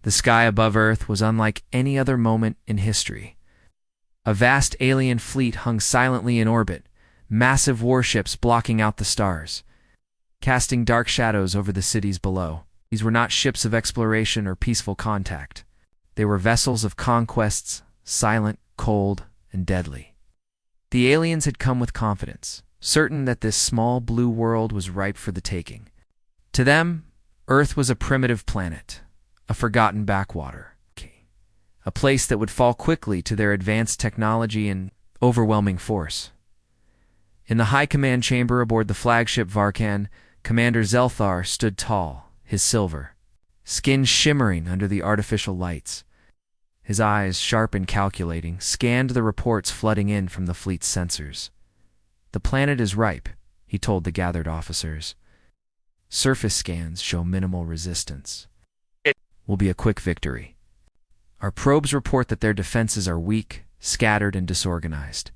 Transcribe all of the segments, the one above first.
The sky above Earth was unlike any other moment in history. A vast alien fleet hung silently in orbit, massive warships blocking out the stars, casting dark shadows over the cities below. These were not ships of exploration or peaceful contact. They were vessels of conquests, silent, cold, and deadly. The aliens had come with confidence, certain that this small blue world was ripe for the taking. To them, Earth was a primitive planet, a forgotten backwater, a place that would fall quickly to their advanced technology and overwhelming force. In the high command chamber aboard the flagship Varkan, Commander Zelthar stood tall, his silver skin shimmering under the artificial lights. His eyes, sharp and calculating, scanned the reports flooding in from the fleet's sensors. "The planet is ripe," he told the gathered officers. "Surface scans show minimal resistance. It will be a quick victory. Our probes report that their defenses are weak, scattered, and disorganized."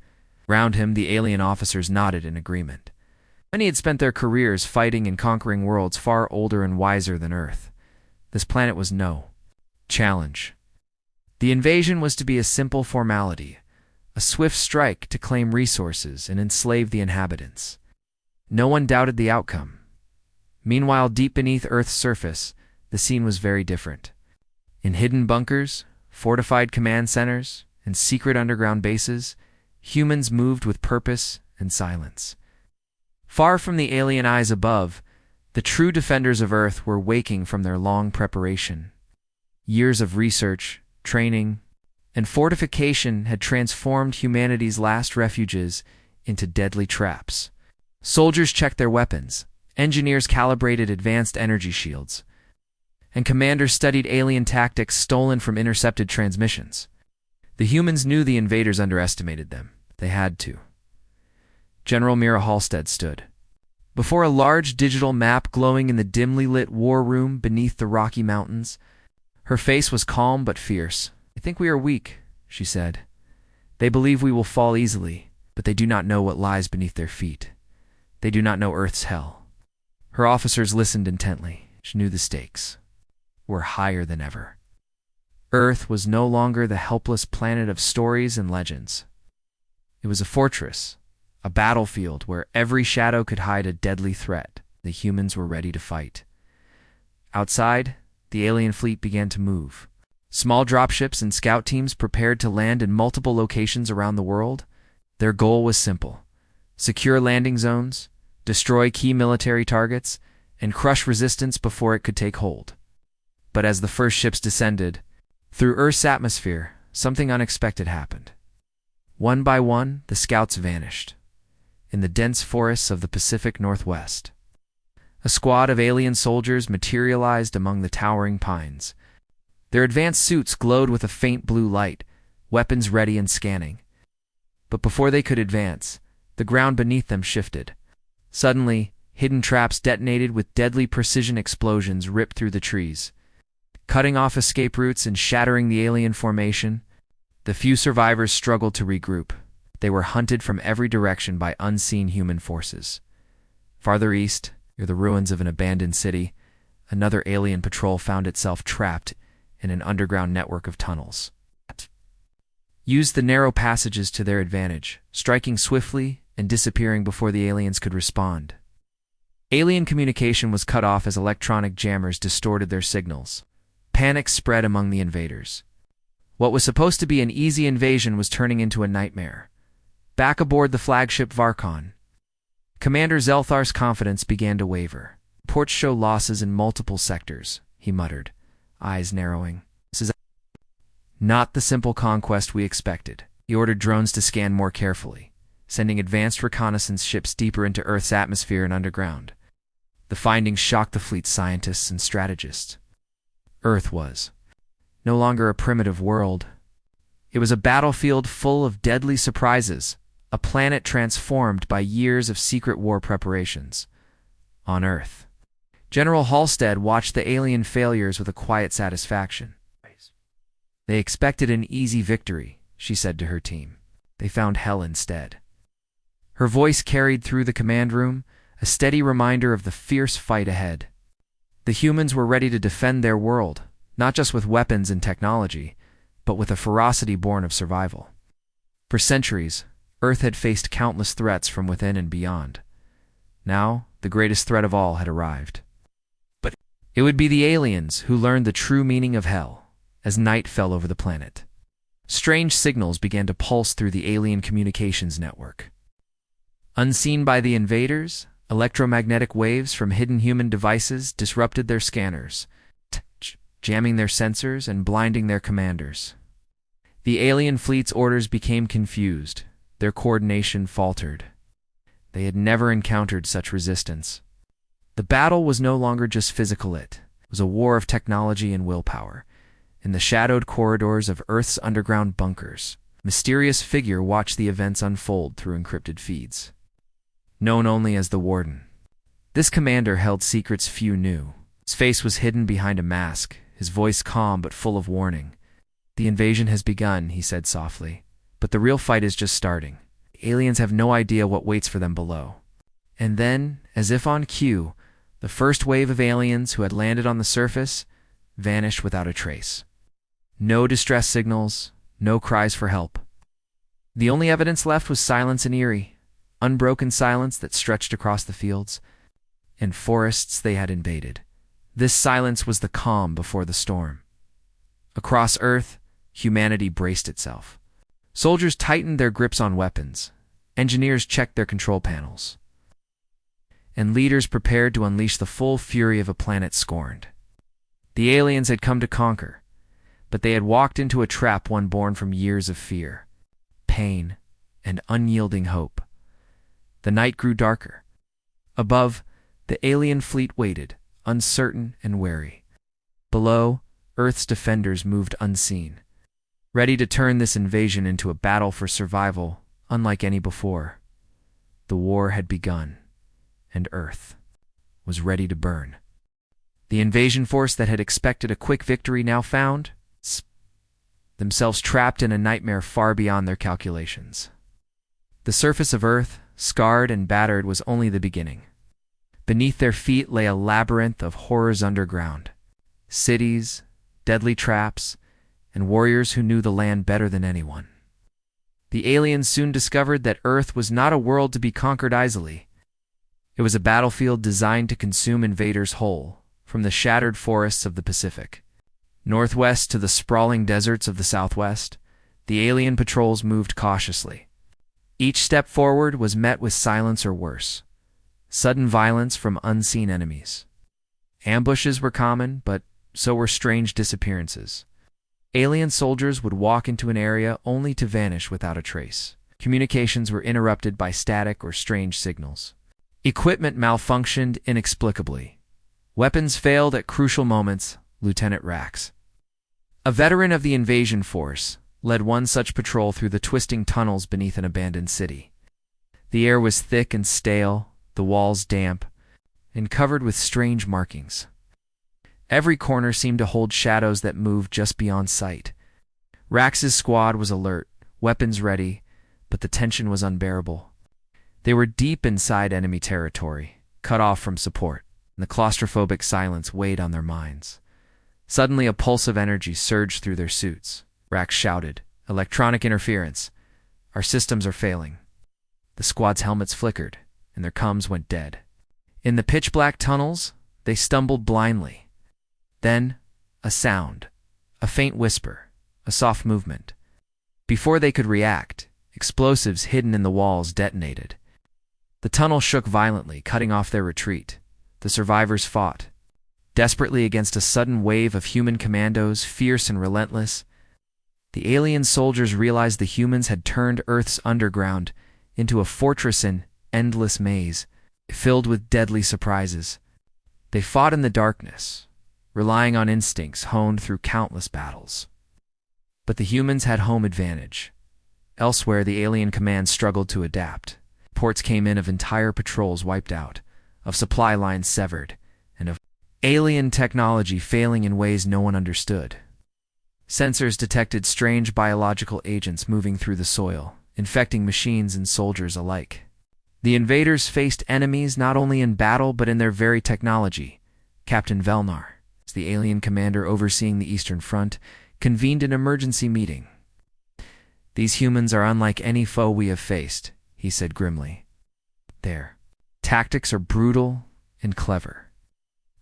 Round him, the alien officers nodded in agreement. Many had spent their careers fighting and conquering worlds far older and wiser than Earth. This planet was no challenge. The invasion was to be a simple formality, a swift strike to claim resources and enslave the inhabitants. No one doubted the outcome. Meanwhile, deep beneath Earth's surface, the scene was very different. In hidden bunkers, fortified command centers, and secret underground bases, humans moved with purpose and silence. Far from the alien eyes above, the true defenders of Earth were waking from their long preparation. Years of research, training, and fortification had transformed humanity's last refuges into deadly traps. Soldiers checked their weapons, engineers calibrated advanced energy shields, and commanders studied alien tactics stolen from intercepted transmissions. The humans knew the invaders underestimated them. They had to. General Mira Halstead stood before a large digital map glowing in the dimly lit war room beneath the Rocky Mountains. Her face was calm but fierce. "I think we are weak," she said. "They believe we will fall easily, but they do not know what lies beneath their feet. They do not know Earth's hell." Her officers listened intently. She knew the stakes were higher than ever. Earth was no longer the helpless planet of stories and legends. It was a fortress, a battlefield where every shadow could hide a deadly threat. The humans were ready to fight. Outside, the alien fleet began to move. Small dropships and scout teams prepared to land in multiple locations around the world. Their goal was simple: secure landing zones, destroy key military targets, and crush resistance before it could take hold. But as the first ships descended, through Earth's atmosphere, something unexpected happened. One by one, the scouts vanished in the dense forests of the Pacific Northwest. A squad of alien soldiers materialized among the towering pines. Their advanced suits glowed with a faint blue light, weapons ready and scanning. But before they could advance, the ground beneath them shifted. Suddenly, hidden traps detonated with deadly precision. Explosions ripped through the trees, cutting off escape routes and shattering the alien formation. The few survivors struggled to regroup. They were hunted from every direction by unseen human forces. Farther east, near the ruins of an abandoned city, another alien patrol found itself trapped in an underground network of tunnels. Used the narrow passages to their advantage, striking swiftly and disappearing before the aliens could respond. Alien communication was cut off as electronic jammers distorted their signals. Panic spread among the invaders. What was supposed to be an easy invasion was turning into a nightmare. Back aboard the flagship Varkan, Commander Zelthar's confidence began to waver. "Reports show losses in multiple sectors," he muttered, eyes narrowing. "This is not the simple conquest we expected." He ordered drones to scan more carefully, sending advanced reconnaissance ships deeper into Earth's atmosphere and underground. The findings shocked the fleet's scientists and strategists. Earth was no longer a primitive world. It was a battlefield full of deadly surprises, a planet transformed by years of secret war preparations. On Earth, General Halstead watched the alien failures with a quiet satisfaction. "They expected an easy victory," she said to her team. "They found hell instead." Her voice carried through the command room, a steady reminder of the fierce fight ahead. The humans were ready to defend their world, not just with weapons and technology, but with a ferocity born of survival. For centuries, Earth had faced countless threats from within and beyond. Now, the greatest threat of all had arrived. But it would be the aliens who learned the true meaning of hell as night fell over the planet. Strange signals began to pulse through the alien communications network. Unseen by the invaders, electromagnetic waves from hidden human devices disrupted their scanners, jamming their sensors and blinding their commanders. The alien fleet's orders became confused. Their coordination faltered. They had never encountered such resistance. The battle was no longer just physical, it was a war of technology and willpower. In the shadowed corridors of Earth's underground bunkers, a mysterious figure watched the events unfold through encrypted feeds. Known only as the Warden, this commander held secrets few knew. His face was hidden behind a mask, his voice calm but full of warning. "The invasion has begun," he said softly, "but the real fight is just starting. Aliens have no idea what waits for them below." And then, as if on cue, the first wave of aliens who had landed on the surface vanished without a trace. No distress signals, no cries for help. The only evidence left was silence and eerie, unbroken silence that stretched across the fields and forests they had invaded. This silence was the calm before the storm. Across Earth, humanity braced itself. Soldiers tightened their grips on weapons, engineers checked their control panels, and leaders prepared to unleash the full fury of a planet scorned. The aliens had come to conquer, but they had walked into a trap one born from years of fear, pain, and unyielding hope. The night grew darker. Above, the alien fleet waited, uncertain and wary. Below, Earth's defenders moved unseen, ready to turn this invasion into a battle for survival unlike any before. The war had begun, and Earth was ready to burn. The invasion force that had expected a quick victory now found themselves trapped in a nightmare far beyond their calculations. The surface of Earth, scarred and battered, was only the beginning. Beneath their feet lay a labyrinth of horrors underground. Cities, deadly traps, and warriors who knew the land better than anyone. The aliens soon discovered that Earth was not a world to be conquered easily. It was a battlefield designed to consume invaders whole, from the shattered forests of the Pacific Northwest to the sprawling deserts of the Southwest. The alien patrols moved cautiously. Each step forward was met with silence or worse, sudden violence from unseen enemies. Ambushes were common, but so were strange disappearances. Alien soldiers would walk into an area only to vanish without a trace. Communications were interrupted by static or strange signals. Equipment malfunctioned inexplicably. Weapons failed at crucial moments. Lieutenant Rax, a veteran of the invasion force, led one such patrol through the twisting tunnels beneath an abandoned city. The air was thick and stale, the walls damp, and covered with strange markings. Every corner seemed to hold shadows that moved just beyond sight. Rax's squad was alert, weapons ready, but the tension was unbearable. They were deep inside enemy territory, cut off from support, and the claustrophobic silence weighed on their minds. Suddenly, a pulse of energy surged through their suits. Rax shouted, "Electronic interference. Our systems are failing." The squad's helmets flickered, and their comms went dead. In the pitch-black tunnels, they stumbled blindly. Then, a sound, a faint whisper, a soft movement. Before they could react, explosives hidden in the walls detonated. The tunnel shook violently, cutting off their retreat. The survivors fought desperately against a sudden wave of human commandos, fierce and relentless. The alien soldiers realized the humans had turned Earth's underground into a fortress in endless maze, filled with deadly surprises. They fought in the darkness, relying on instincts honed through countless battles. But the humans had home advantage. Elsewhere, the alien command struggled to adapt. Reports came in of entire patrols wiped out, of supply lines severed, and of alien technology failing in ways no one understood. Sensors detected strange biological agents moving through the soil, infecting machines and soldiers alike. The invaders faced enemies not only in battle but in their very technology. Captain Velnar, The alien commander overseeing the Eastern Front convened an emergency meeting. "These humans are unlike any foe we have faced," he said grimly. "Their tactics are brutal and clever.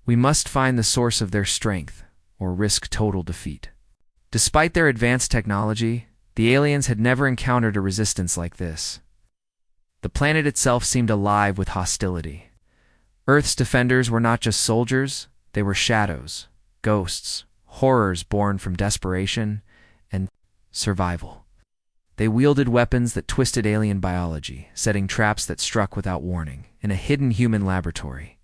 We must find the source of their strength or risk total defeat." Despite their advanced technology, the aliens had never encountered a resistance like this. The planet itself seemed alive with hostility. Earth's defenders were not just soldiers, they were shadows, ghosts, horrors born from desperation and survival. They wielded weapons that twisted alien biology, setting traps that struck without warning in a hidden human laboratory.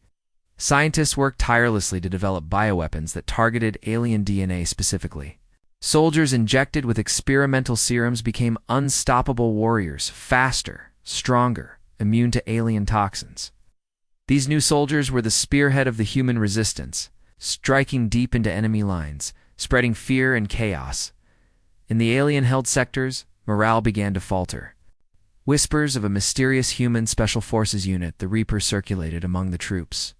Scientists worked tirelessly to develop bioweapons that targeted alien DNA specifically. Soldiers injected with experimental serums became unstoppable warriors, faster, stronger, immune to alien toxins. These new soldiers were the spearhead of the human resistance, striking deep into enemy lines, spreading fear and chaos. In the alien-held sectors, morale began to falter. Whispers of a mysterious human special forces unit, the Reapers, circulated among the troops.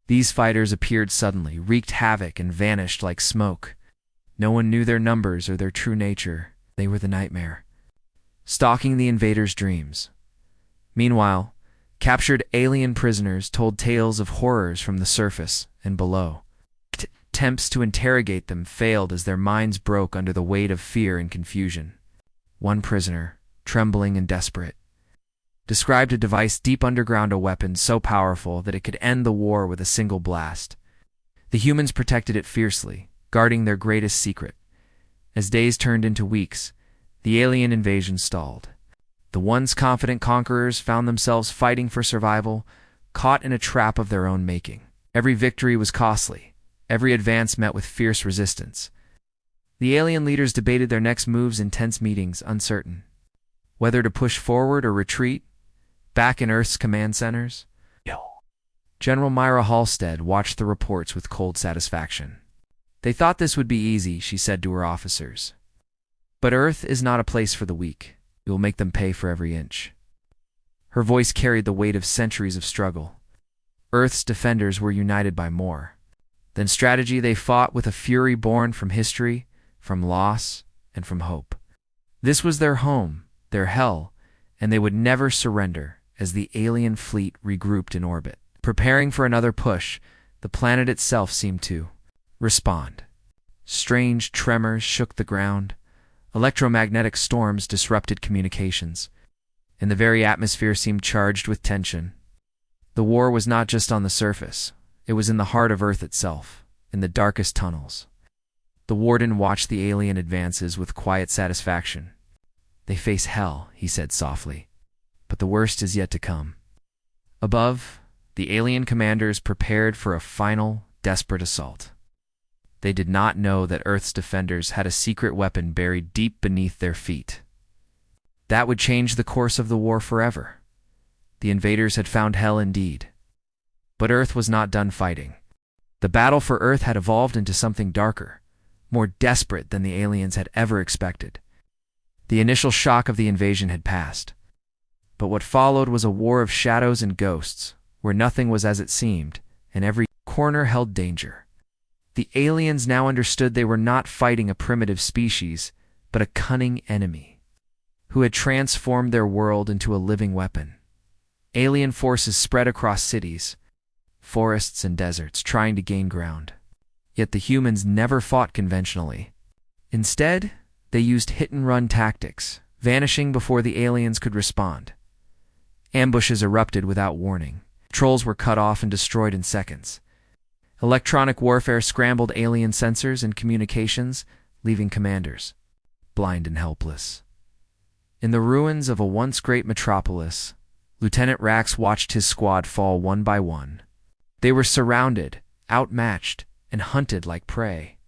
These fighters appeared suddenly, wreaked havoc, and vanished like smoke. No one knew their numbers or their true nature. They were the nightmare, stalking the invaders' dreams. Meanwhile, captured alien prisoners told tales of horrors from the surface and below. Attempts to interrogate them failed as their minds broke under the weight of fear and confusion. One prisoner, trembling and desperate, described a device deep underground, a weapon so powerful that it could end the war with a single blast. The humans protected it fiercely, guarding their greatest secret. As days turned into weeks, the alien invasion stalled. The once confident conquerors found themselves fighting for survival, caught in a trap of their own making. Every victory was costly, every advance met with fierce resistance. The alien leaders debated their next moves in tense meetings, uncertain whether to push forward or retreat. Back in Earth's command centers, General Myra Halstead watched the reports with cold satisfaction. "They thought this would be easy," she said to her officers. "But Earth is not a place for the weak. It will make them pay for every inch." Her voice carried the weight of centuries of struggle. Earth's defenders were united by more than strategy. They fought with a fury born from history, from loss, and from hope. This was their home, their hell, and they would never surrender. As the alien fleet regrouped in orbit, preparing for another push, the planet itself seemed to respond. Strange tremors shook the ground. Electromagnetic storms disrupted communications, and the very atmosphere seemed charged with tension. The war was not just on the surface. It was in the heart of Earth itself, in the darkest tunnels. The warden watched the alien advances with quiet satisfaction. "They face hell," he said softly, "but the worst is yet to come." Above, the alien commanders prepared for a final, desperate assault. They did not know that Earth's defenders had a secret weapon buried deep beneath their feet. That would change the course of the war forever. The invaders had found hell indeed. But Earth was not done fighting. The battle for Earth had evolved into something darker, more desperate than the aliens had ever expected. The initial shock of the invasion had passed. But what followed was a war of shadows and ghosts, where nothing was as it seemed, and every corner held danger. The aliens now understood they were not fighting a primitive species, but a cunning enemy, who had transformed their world into a living weapon. Alien forces spread across cities, forests, and deserts, trying to gain ground. Yet the humans never fought conventionally. Instead, they used hit-and-run tactics, vanishing before the aliens could respond. Ambushes erupted without warning. Patrols were cut off and destroyed in seconds. Electronic warfare scrambled alien sensors and communications, leaving commanders blind and helpless. In the ruins of a once great metropolis, Lieutenant Rax watched his squad fall one by one. They were surrounded, outmatched, and hunted like prey.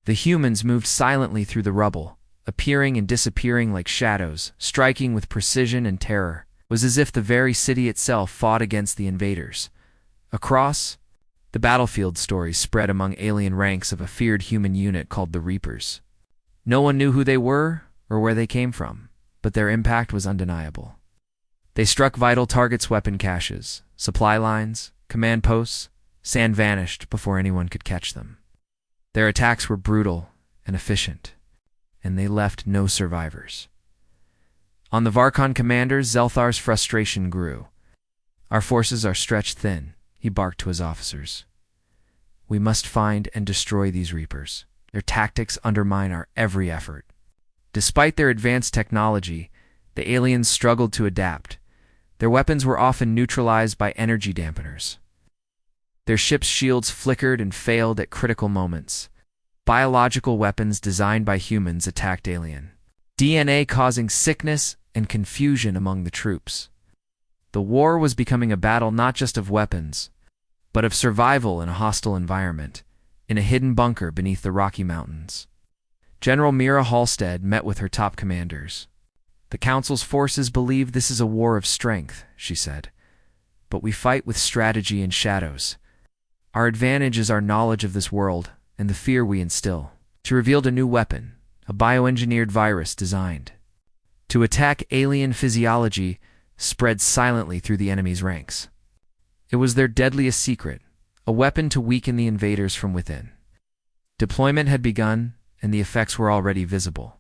The humans moved silently through the rubble, appearing and disappearing like shadows, striking with precision and terror. It was as if the very city itself fought against the invaders. Across the battlefield, stories spread among alien ranks of a feared human unit called the Reapers. No one knew who they were or where they came from, but their impact was undeniable. They struck vital targets, weapon caches, supply lines, command posts. Sand vanished before anyone could catch them. Their attacks were brutal and efficient, and they left no survivors. On the Varkon commanders, Zelthar's frustration grew. "Our forces are stretched thin," he barked to his officers. "We must find and destroy these Reapers. Their tactics undermine our every effort." Despite their advanced technology, the aliens struggled to adapt. Their weapons were often neutralized by energy dampeners. Their ships' shields flickered and failed at critical moments. Biological weapons designed by humans attacked alien DNA, causing sickness and confusion among the troops. The war was becoming a battle not just of weapons, but of survival in a hostile environment, in a hidden bunker beneath the Rocky Mountains. General Mira Halstead met with her top commanders. "The Council's forces believe this is a war of strength," she said. "But we fight with strategy and shadows. Our advantage is our knowledge of this world and the fear we instill." She revealed a new weapon, a bioengineered virus designed to attack alien physiology, spread silently through the enemy's ranks. It was their deadliest secret, a weapon to weaken the invaders from within. Deployment had begun, and the effects were already visible.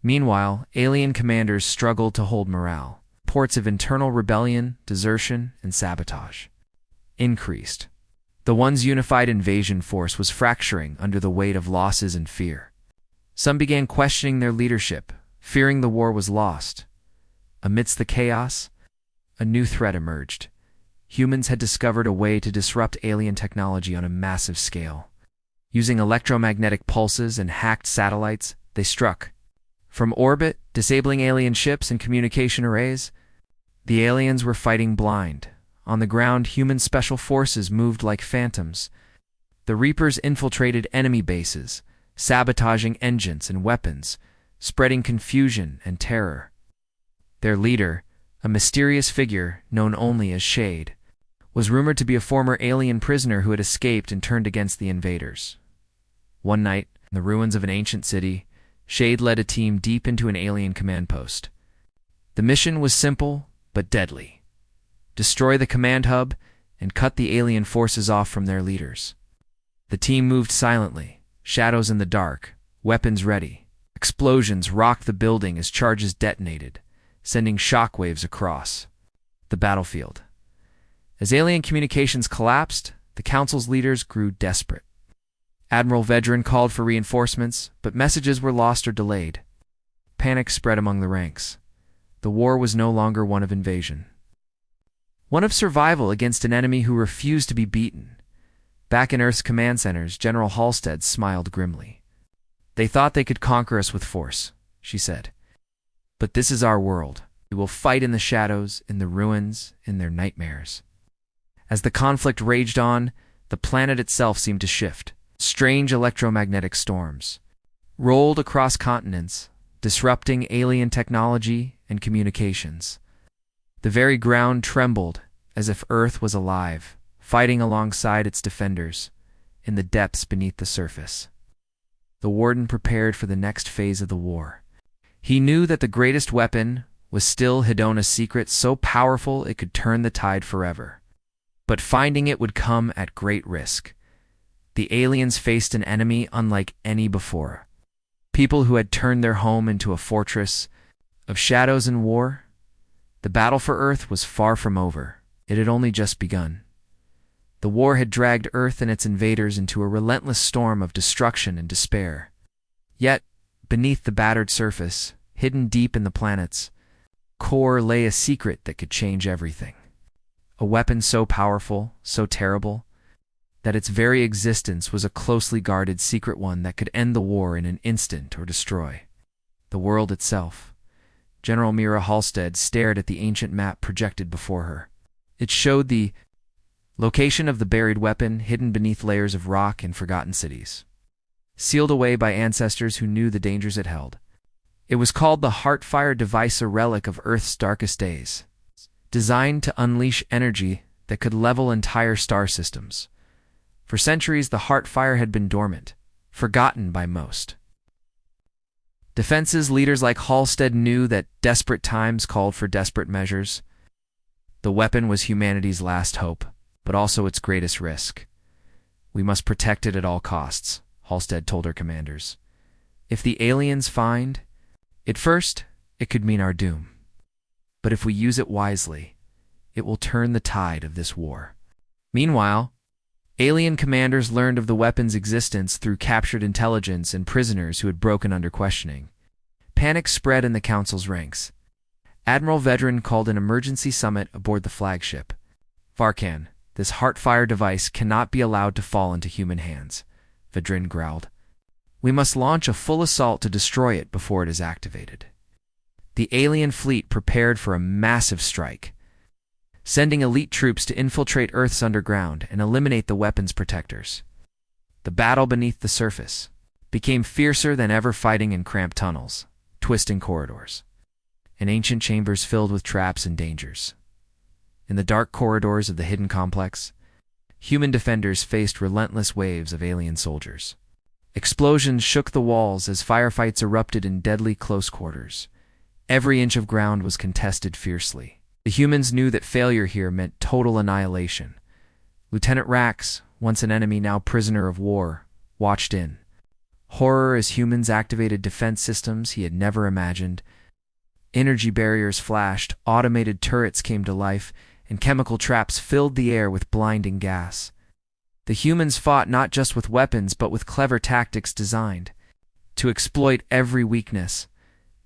Meanwhile, alien commanders struggled to hold morale. Reports of internal rebellion, desertion, and sabotage increased. The One's unified invasion force was fracturing under the weight of losses and fear. Some began questioning their leadership, fearing the war was lost. Amidst the chaos, a new threat emerged. Humans had discovered a way to disrupt alien technology on a massive scale. Using electromagnetic pulses and hacked satellites, they struck. From orbit, disabling alien ships and communication arrays, the aliens were fighting blind. On the ground, human special forces moved like phantoms. The Reapers infiltrated enemy bases, sabotaging engines and weapons, spreading confusion and terror. Their leader, a mysterious figure known only as Shade, was rumored to be a former alien prisoner who had escaped and turned against the invaders. One night, in the ruins of an ancient city, Shade led a team deep into an alien command post. The mission was simple but deadly. Destroy the command hub and cut the alien forces off from their leaders. The team moved silently, shadows in the dark, weapons ready. Explosions rocked the building as charges detonated, sending shockwaves across the battlefield. As alien communications collapsed, the Council's leaders grew desperate. Admiral Vedran called for reinforcements, but messages were lost or delayed. Panic spread among the ranks. The war was no longer one of invasion, one of survival against an enemy who refused to be beaten. Back in Earth's command centers, General Halstead smiled grimly. "They thought they could conquer us with force," she said. "But this is our world. We will fight in the shadows, in the ruins, in their nightmares." As the conflict raged on, the planet itself seemed to shift. Strange electromagnetic storms rolled across continents, disrupting alien technology and communications. The very ground trembled as if Earth was alive, fighting alongside its defenders in the depths beneath the surface. The Warden prepared for the next phase of the war. He knew that the greatest weapon was still Hedona's secret, so powerful it could turn the tide forever. But finding it would come at great risk. The aliens faced an enemy unlike any before. People who had turned their home into a fortress of shadows and war. The battle for Earth was far from over. It had only just begun. The war had dragged Earth and its invaders into a relentless storm of destruction and despair. Yet, beneath the battered surface, hidden deep in the planet's core, lay a secret that could change everything. A weapon so powerful, so terrible, that its very existence was a closely guarded secret one that could end the war in an instant or destroy the world itself. General Mira Halstead stared at the ancient map projected before her. It showed the location of the buried weapon hidden beneath layers of rock in forgotten cities, sealed away by ancestors who knew the dangers it held. It was called the HFY device, a relic of Earth's darkest days, designed to unleash energy that could level entire star systems. For centuries, the HFY had been dormant, forgotten by most. Defenses leaders like Halstead knew that desperate times called for desperate measures. The weapon was humanity's last hope, but also its greatest risk. "We must protect it at all costs," Halstead told her commanders. If the aliens find it first, it could mean our doom. But if we use it wisely, it will turn the tide of this war. Meanwhile, alien commanders learned of the weapon's existence through captured intelligence and prisoners who had broken under questioning. Panic spread in the council's ranks. Admiral Vedran called an emergency summit aboard the flagship. Varkan, this heartfire device cannot be allowed to fall into human hands, Vedran growled. We must launch a full assault to destroy it before it is activated. The alien fleet prepared for a massive strike, sending elite troops to infiltrate Earth's underground and eliminate the weapon's protectors. The battle beneath the surface became fiercer than ever, fighting in cramped tunnels, twisting corridors, and ancient chambers filled with traps and dangers. In the dark corridors of the hidden complex, human defenders faced relentless waves of alien soldiers. Explosions shook the walls as firefights erupted in deadly close quarters. Every inch of ground was contested fiercely. The humans knew that failure here meant total annihilation. Lieutenant Rax, once an enemy now prisoner of war, watched in horror as humans activated defense systems he had never imagined. Energy barriers flashed, automated turrets came to life, and chemical traps filled the air with blinding gas. The humans fought not just with weapons but with clever tactics designed to exploit every weakness.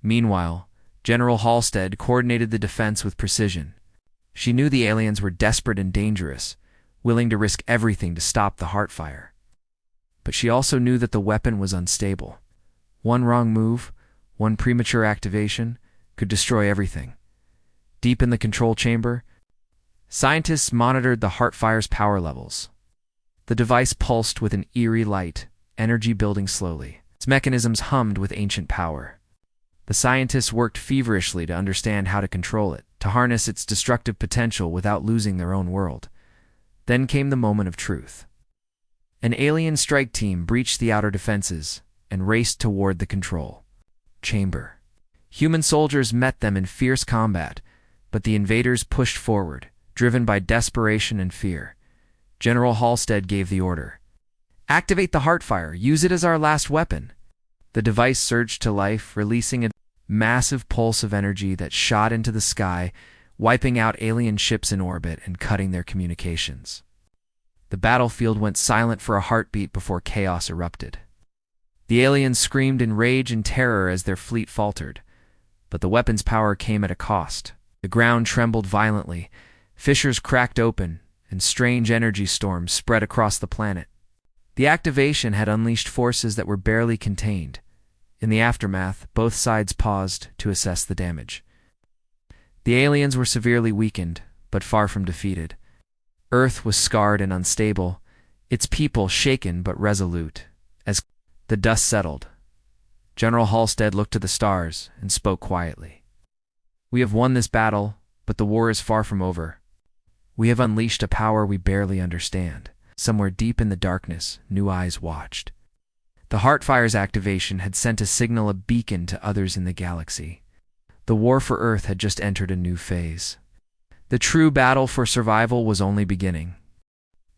Meanwhile, General Halstead coordinated the defense with precision. She knew the aliens were desperate and dangerous, willing to risk everything to stop the heartfire. But she also knew that the weapon was unstable. One wrong move, one premature activation, could destroy everything. Deep in the control chamber, scientists monitored the heartfire's power levels. The device pulsed with an eerie light, energy building slowly. Its mechanisms hummed with ancient power. The scientists worked feverishly to understand how to control it, to harness its destructive potential without losing their own world. Then came the moment of truth. An alien strike team breached the outer defenses and raced toward the control chamber. Human soldiers met them in fierce combat, but the invaders pushed forward, driven by desperation and fear. General Halstead gave the order. Activate the heartfire. Use it as our last weapon. The device surged to life, releasing a massive pulse of energy that shot into the sky, wiping out alien ships in orbit and cutting their communications. The battlefield went silent for a heartbeat before chaos erupted. The aliens screamed in rage and terror as their fleet faltered, but the weapon's power came at a cost. The ground trembled violently, fissures cracked open, and strange energy storms spread across the planet. The activation had unleashed forces that were barely contained. In the aftermath, both sides paused to assess the damage. The aliens were severely weakened, but far from defeated. Earth was scarred and unstable, its people shaken but resolute. As the dust settled, General Halstead looked to the stars and spoke quietly. We have won this battle, but the war is far from over. We have unleashed a power we barely understand. Somewhere deep in the darkness, new eyes watched. The Heartfire's activation had sent a signal, a beacon to others in the galaxy. The war for Earth had just entered a new phase. The true battle for survival was only beginning.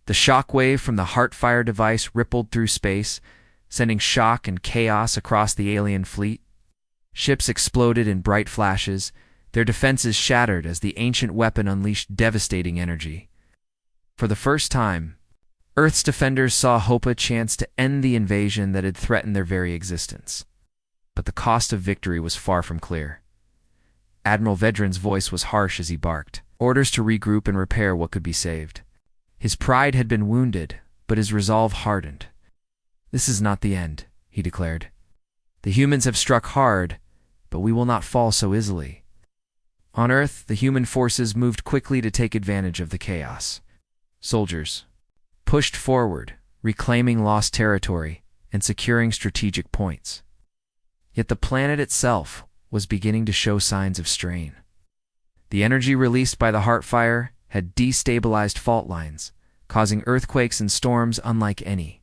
The shockwave from the Heartfire device rippled through space, sending shock and chaos across the alien fleet. Ships exploded in bright flashes, their defenses shattered as the ancient weapon unleashed devastating energy. For the first time, Earth's defenders saw hope, a chance to end the invasion that had threatened their very existence. But the cost of victory was far from clear. Admiral Vedran's voice was harsh as he barked orders to regroup and repair what could be saved. His pride had been wounded, but his resolve hardened. This is not the end, he declared. The humans have struck hard, but we will not fall so easily. On Earth, the human forces moved quickly to take advantage of the chaos. Soldiers pushed forward, reclaiming lost territory and securing strategic points. Yet the planet itself was beginning to show signs of strain. The energy released by the Heartfire had destabilized fault lines, causing earthquakes and storms unlike any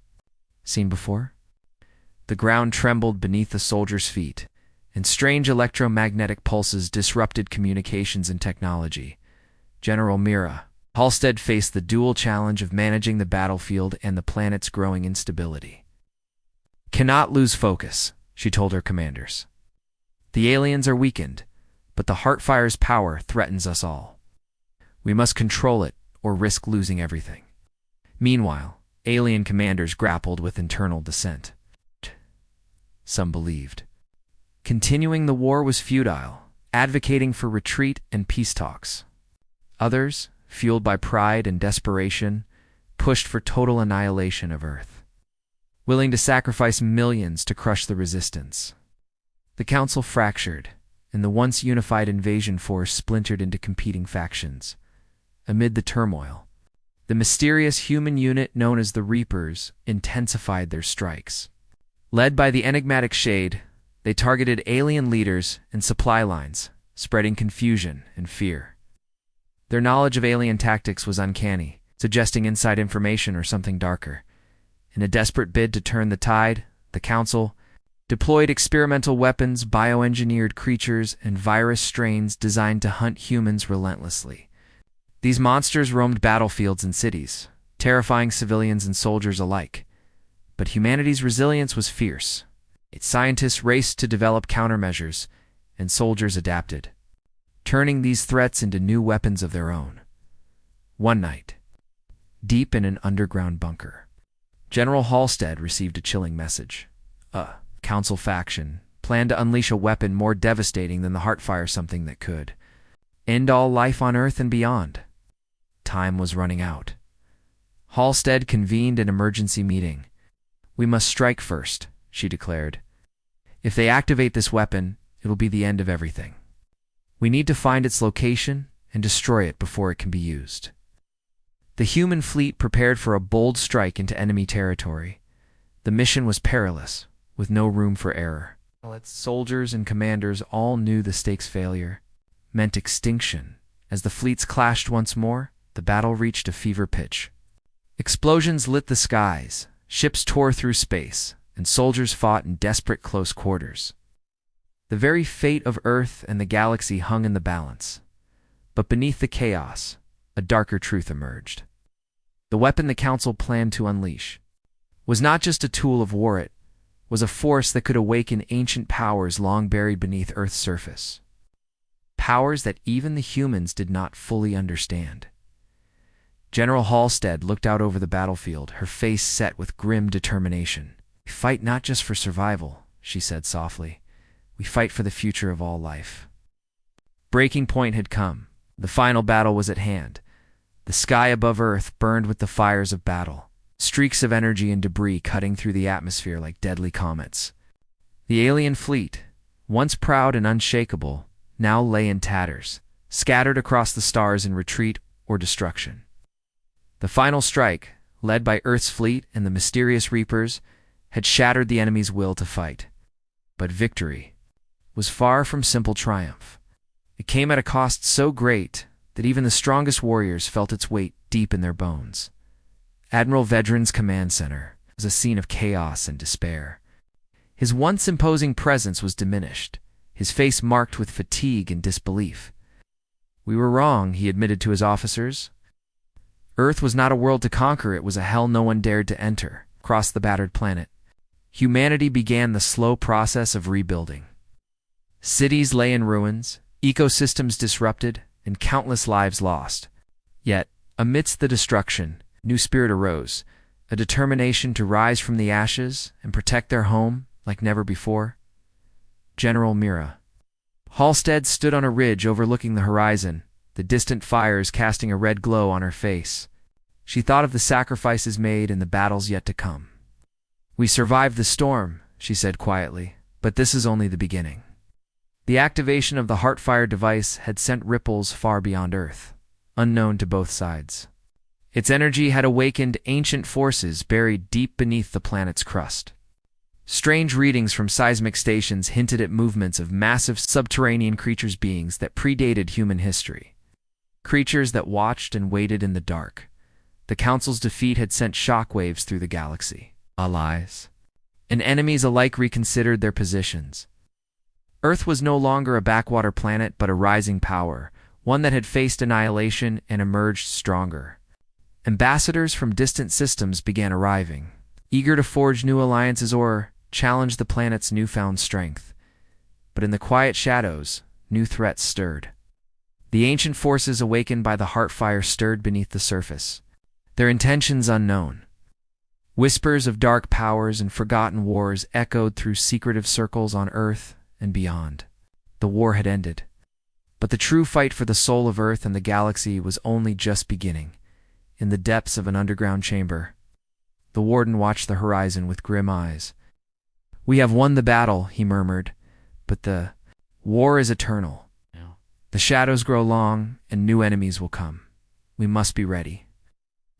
seen before. The ground trembled beneath the soldiers' feet, and strange electromagnetic pulses disrupted communications and technology. General Mira Halstead faced the dual challenge of managing the battlefield and the planet's growing instability. Cannot lose focus, she told her commanders. The aliens are weakened, but the Heartfire's power threatens us all. We must control it or risk losing everything. Meanwhile, alien commanders grappled with internal dissent. Some believed continuing the war was futile, advocating for retreat and peace talks. Others, fueled by pride and desperation, pushed for total annihilation of Earth, willing to sacrifice millions to crush the resistance. The council fractured, and the once unified invasion force splintered into competing factions. Amid the turmoil, the mysterious human unit known as the Reapers intensified their strikes. Led by the enigmatic Shade, they targeted alien leaders and supply lines, spreading confusion and fear. Their knowledge of alien tactics was uncanny, suggesting inside information or something darker. In a desperate bid to turn the tide, the Council deployed experimental weapons, bioengineered creatures, and virus strains designed to hunt humans relentlessly. These monsters roamed battlefields and cities, terrifying civilians and soldiers alike. But humanity's resilience was fierce. Its scientists raced to develop countermeasures, and soldiers adapted, turning these threats into new weapons of their own. One night, deep in an underground bunker, General Halstead received a chilling message. A council faction planned to unleash a weapon more devastating than the Heartfire, something that could end all life on Earth and beyond. Time was running out. Halstead convened an emergency meeting. "We must strike first," she declared. "If they activate this weapon, it'll be the end of everything. We need to find its location and destroy it before it can be used." The human fleet prepared for a bold strike into enemy territory. The mission was perilous, with no room for error. Its soldiers and commanders all knew the stakes. Failure meant extinction. As the fleets clashed once more, the battle reached a fever pitch. Explosions lit the skies, ships tore through space, and soldiers fought in desperate close quarters. The very fate of Earth and the galaxy hung in the balance. But beneath the chaos, a darker truth emerged. The weapon the Council planned to unleash was not just a tool of war, it was a force that could awaken ancient powers long buried beneath Earth's surface. Powers that even the humans did not fully understand. General Halstead looked out over the battlefield, her face set with grim determination. "We fight not just for survival," she said softly. "We fight for the future of all life." Breaking point had come. The final battle was at hand. The sky above Earth burned with the fires of battle, streaks of energy and debris cutting through the atmosphere like deadly comets. The alien fleet, once proud and unshakable, now lay in tatters, scattered across the stars in retreat or destruction. The final strike, led by Earth's fleet and the mysterious Reapers, had shattered the enemy's will to fight. But victory was far from simple triumph. It came at a cost so great that even the strongest warriors felt its weight deep in their bones. Admiral Vedran's command center was a scene of chaos and despair. His once imposing presence was diminished, his face marked with fatigue and disbelief. "We were wrong," he admitted to his officers. Earth was not a world to conquer, it was a hell no one dared to enter. Across the battered planet, humanity began the slow process of rebuilding. Cities lay in ruins, ecosystems disrupted, and countless lives lost. Yet, amidst the destruction, a new spirit arose, a determination to rise from the ashes and protect their home like never before. General Mira. Halstead stood on a ridge overlooking the horizon, the distant fires casting a red glow on her face. She thought of the sacrifices made and the battles yet to come. "We survived the storm," she said quietly, "but this is only the beginning." The activation of the Heartfire device had sent ripples far beyond Earth, unknown to both sides. Its energy had awakened ancient forces buried deep beneath the planet's crust. Strange readings from seismic stations hinted at movements of massive subterranean beings that predated human history. Creatures that watched and waited in the dark. The Council's defeat had sent shockwaves through the galaxy. Allies and enemies alike reconsidered their positions. Earth was no longer a backwater planet but a rising power, one that had faced annihilation and emerged stronger. Ambassadors from distant systems began arriving, eager to forge new alliances or, challenged the planet's newfound strength. But in the quiet shadows, new threats stirred. The ancient forces awakened by the heartfire stirred beneath the surface, their intentions unknown. Whispers of dark powers and forgotten wars echoed through secretive circles on Earth and beyond. The war had ended, but the true fight for the soul of Earth and the galaxy was only just beginning. In the depths of an underground chamber, the warden watched the horizon with grim eyes. "We have won the battle," he murmured, "but the war is eternal. The shadows grow long, and new enemies will come. We must be ready."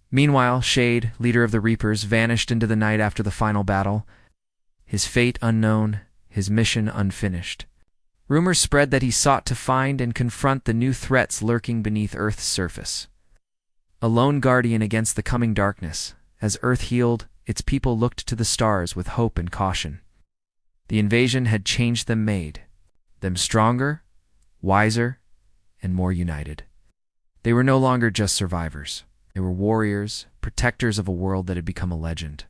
Meanwhile, Shade, leader of the Reapers, vanished into the night after the final battle, his fate unknown, his mission unfinished. Rumors spread that he sought to find and confront the new threats lurking beneath Earth's surface. A lone guardian against the coming darkness, as Earth healed, its people looked to the stars with hope and caution. The invasion had changed them, made them stronger, wiser, and more united. They were no longer just survivors. They were warriors, protectors of a world that had become a legend.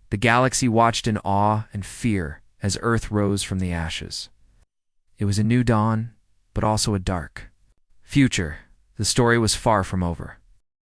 The galaxy watched in awe and fear as Earth rose from the ashes. It was a new dawn, but also a dark future. The story was far from over.